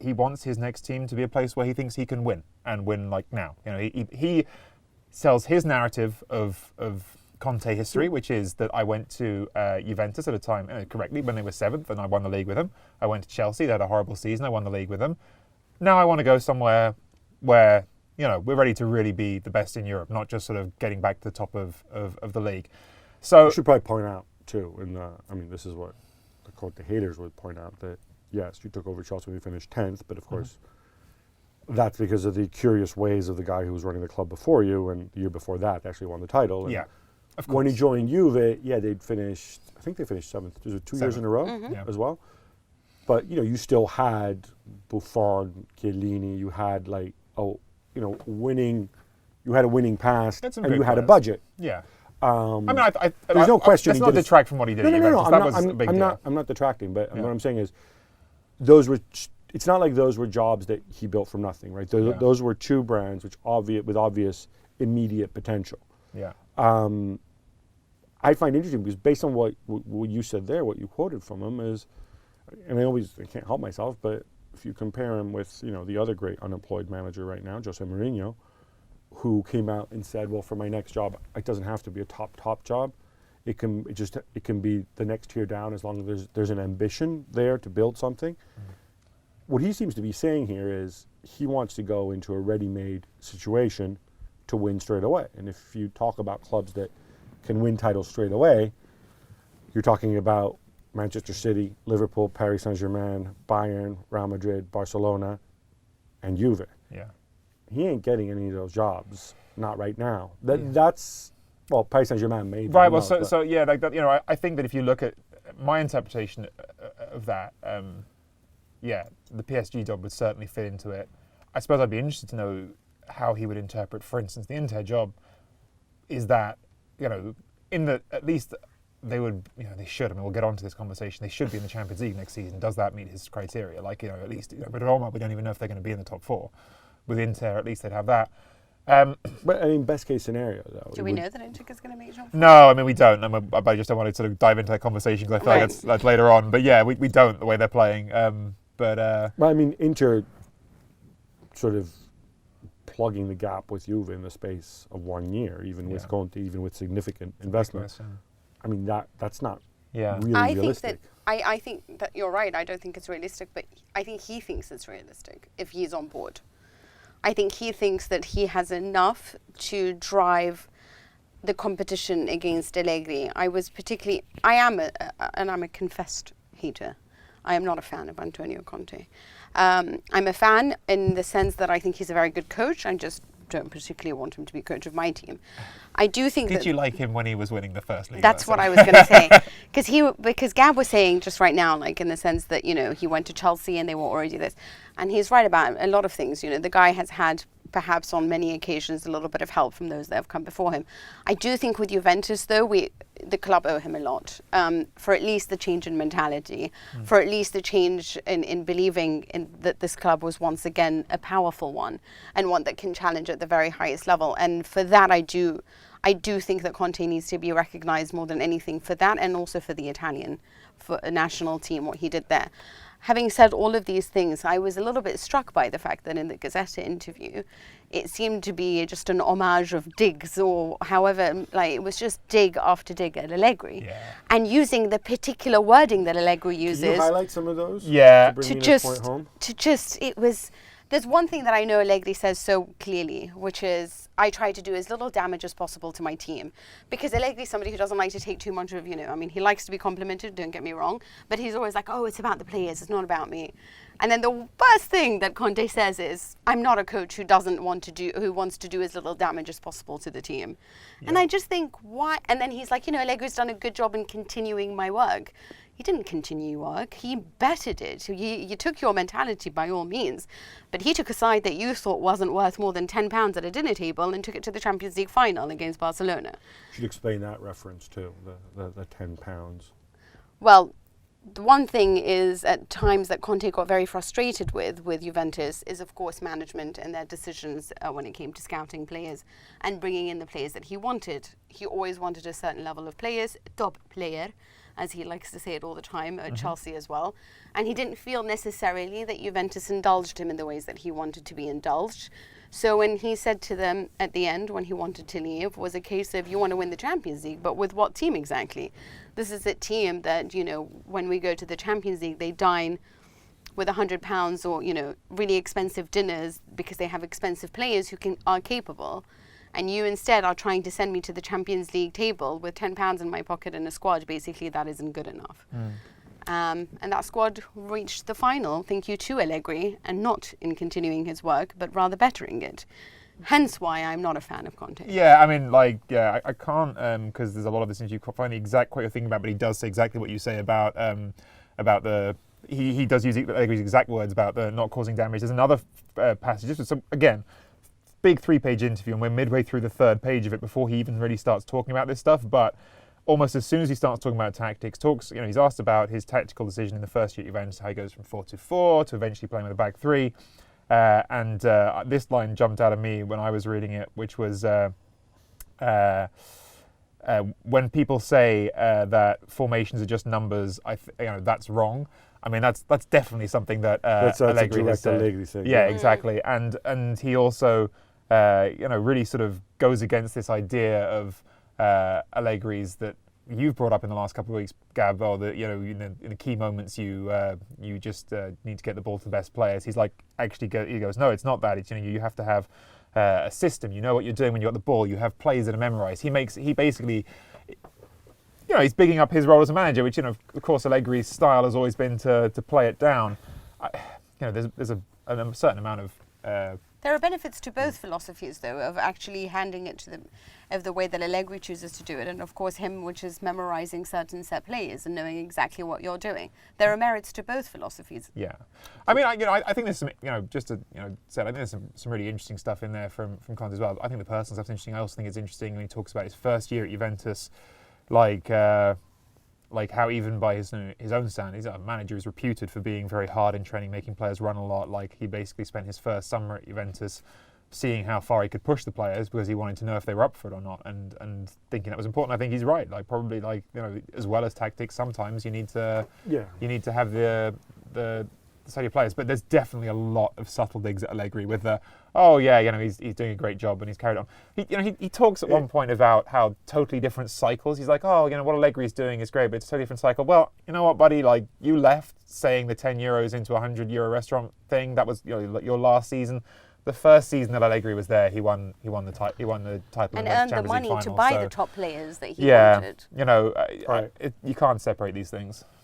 he wants his next team to be a place where he thinks he can win and win like now. You know, he sells his narrative of Conte history, which is that I went to Juventus at a time, correctly, when they were 7th, and I won the league with them. I went to Chelsea, they had a horrible season, I won the league with them. Now I want to go somewhere where, you know, we're ready to really be the best in Europe, not just sort of getting back to the top of the league. So I should probably point out too, I mean, this is what the Conte haters would point out, that yes, you took over Chelsea when you finished 10th, but of course that's because of the curious ways of the guy who was running the club before you, and the year before that they actually won the title. And yeah, of course. when he joined Juve, they'd finished, I think they finished 7th. Was it 2 years in a row as well? But, you know, you still had Buffon, Chiellini, you had like, winning, you had a winning past, and you had a budget. Yeah. I mean, there's no question. Let's not detract from what he did. No. I'm not detracting, but what I'm saying is, those were. It's not like those were jobs that he built from nothing, right? Those were 2 brands with obvious immediate potential. Yeah. I find interesting because based on what you said there, what you quoted from him is, and I can't help myself, but if you compare him with, you know, the other great unemployed manager right now, Jose Mourinho, who came out and said, well, for my next job, it doesn't have to be a top job. It can be the next tier down, as long as there's an ambition there to build something. What he seems to be saying here is he wants to go into a ready-made situation to win straight away. And if you talk about clubs that can win titles straight away, you're talking about Manchester City, Liverpool, Paris Saint-Germain, Bayern, Real Madrid, Barcelona, and Juve. Yeah. He ain't getting any of those jobs, not right now. That's, well, Paris Saint-Germain maybe. Right, well, so yeah, like that, you know, I think that if you look at my interpretation of that, the PSG job would certainly fit into it. I suppose I'd be interested to know how he would interpret, for instance, the Inter job. Is that, you know, at least they would, you know, they should. I mean, we'll get on to this conversation. They should be in the Champions League next season. Does that meet his criteria? Like, you know, at least, you know, with Roma, we don't even know if they're going to be in the top 4. With Inter, at least they'd have that. But I mean, best case scenario, though. Do we know that Inter is going to make top 4? No, I mean, we don't. I just don't want to sort of dive into that conversation because I feel like that's later on. But yeah, we don't, the way they're playing. Well, I mean, Inter sort of plugging the gap with Juve in the space of 1 year, even with Conte, even with significant investment. I mean, that's not really realistic. I think that you're right. I don't think it's realistic, but I think he thinks it's realistic if he's on board. I think he thinks that he has enough to drive the competition against Allegri. I'm a confessed hater. I am not a fan of Antonio Conte. I'm a fan in the sense that I think he's a very good coach. I just don't particularly want him to be coach of my team. I do think Did you like him when he was winning the first league? That's what I was going to say. Because Gab was saying just right now, like in the sense that, you know, he went to Chelsea and they were already this. And he's right about a lot of things. You know, the guy has had perhaps on many occasions a little bit of help from those that have come before him. I do think with Juventus, though, the club owe him a lot for at least the change in mentality, for at least the change in believing that this club was once again a powerful one and one that can challenge at the very highest level. And for that, I do think that Conte needs to be recognized more than anything for that, and also for the Italian for a national team, what he did there. Having said all of these things, I was a little bit struck by the fact that in the Gazzetta interview, it seemed to be just an homage of digs, or however, like it was just dig after dig at Allegri. Yeah. And using the particular wording that Allegri uses. Can you highlight some of those? Yeah. There's one thing that I know Allegri says so clearly, which is I try to do as little damage as possible to my team. Because Allegri is somebody who doesn't like to take too much of, you know, I mean, he likes to be complimented, don't get me wrong, but he's always like, oh, it's about the players, it's not about me. And then the worst thing that Conte says is, I'm not a coach who wants to do as little damage as possible to the team. Yeah. And I just think, why? And then he's like, you know, Allegri's done a good job in continuing my work. He didn't continue work, he bettered it. You took your mentality by all means, but he took a side that you thought wasn't worth more than £10 at a dinner table and took it to the Champions League final against Barcelona. You should explain that reference too, the £10. Well, the one thing is at times that Conte got very frustrated with Juventus is of course management and their decisions when it came to scouting players and bringing in the players that he wanted. He always wanted a certain level of players, top player, as he likes to say it all the time, at Chelsea as well. And he didn't feel necessarily that Juventus indulged him in the ways that he wanted to be indulged. So when he said to them at the end, when he wanted to leave, was a case of, you want to win the Champions League, but with what team exactly? This is a team that, you know, when we go to the Champions League, they dine with £100 or, you know, really expensive dinners because they have expensive players who are capable. And you instead are trying to send me to the Champions League table with £10 in my pocket and a squad. Basically, that isn't good enough. And that squad reached the final, thank you to Allegri, and not in continuing his work, but rather bettering it. Hence why I'm not a fan of Conte. Yeah, I mean, like, yeah, I can't, because there's a lot of this, you can't find the exact quote you're thinking about, but he does say exactly what you say about the, he does use Allegri's exact words about the not causing damage. There's another passage, just with some, again, big 3-page interview, and we're midway through the 3rd page of it before he even really starts talking about this stuff, but almost as soon as he starts talking about tactics, you know, he's asked about his tactical decision in the first year at Juventus, how he goes from 4-2-4 to eventually playing with a back 3. And this line jumped out of me when I was reading it, which was when people say that formations are just numbers, you know, that's wrong. I mean, that's definitely something that Allegri has said. Allegri thing. Yeah, exactly. And he also, you know, really sort of goes against this idea of Allegri's that you've brought up in the last couple of weeks, Gab, or that, you know, in the key moments you just need to get the ball to the best players. He's like, he goes, no, it's not that. It's, you know, you have to have a system. You know what you're doing when you got the ball. You have plays that are memorized. He basically, you know, he's bigging up his role as a manager, which, you know, of course, Allegri's style has always been to play it down. You know, there's a certain amount of. There are benefits to both philosophies, though, of actually handing it to them, of the way that Allegri chooses to do it, and of course him, which is memorizing certain set plays and knowing exactly what you're doing. There are merits to both philosophies. Yeah, I mean, I think there's some, you know, just to, you know, say, I think there's some really interesting stuff in there from Conte as well. I think the personal stuff's interesting. I also think it's interesting when he talks about his first year at Juventus, like how even by his own standards, a manager is reputed for being very hard in training, making players run a lot. Like, he basically spent his first summer at Juventus seeing how far he could push the players because he wanted to know if they were up for it or not, and thinking that was important. I think he's right. Like, probably, like, you know, as well as tactics, sometimes you need to have the study of players. But there's definitely a lot of subtle digs at Allegri with the, oh yeah, you know, he's doing a great job and he's carried on. He talks at one point about how totally different cycles. He's like, oh, you know, what Allegri's doing is great, but it's a totally different cycle. Well, you know what, buddy? Like, you left saying the €10 into a €100 restaurant thing. That was, you know, your last season. The first season that Allegri was there, he won the title and and earned the money final, to buy so, the top players that he wanted. You know, you can't separate these things.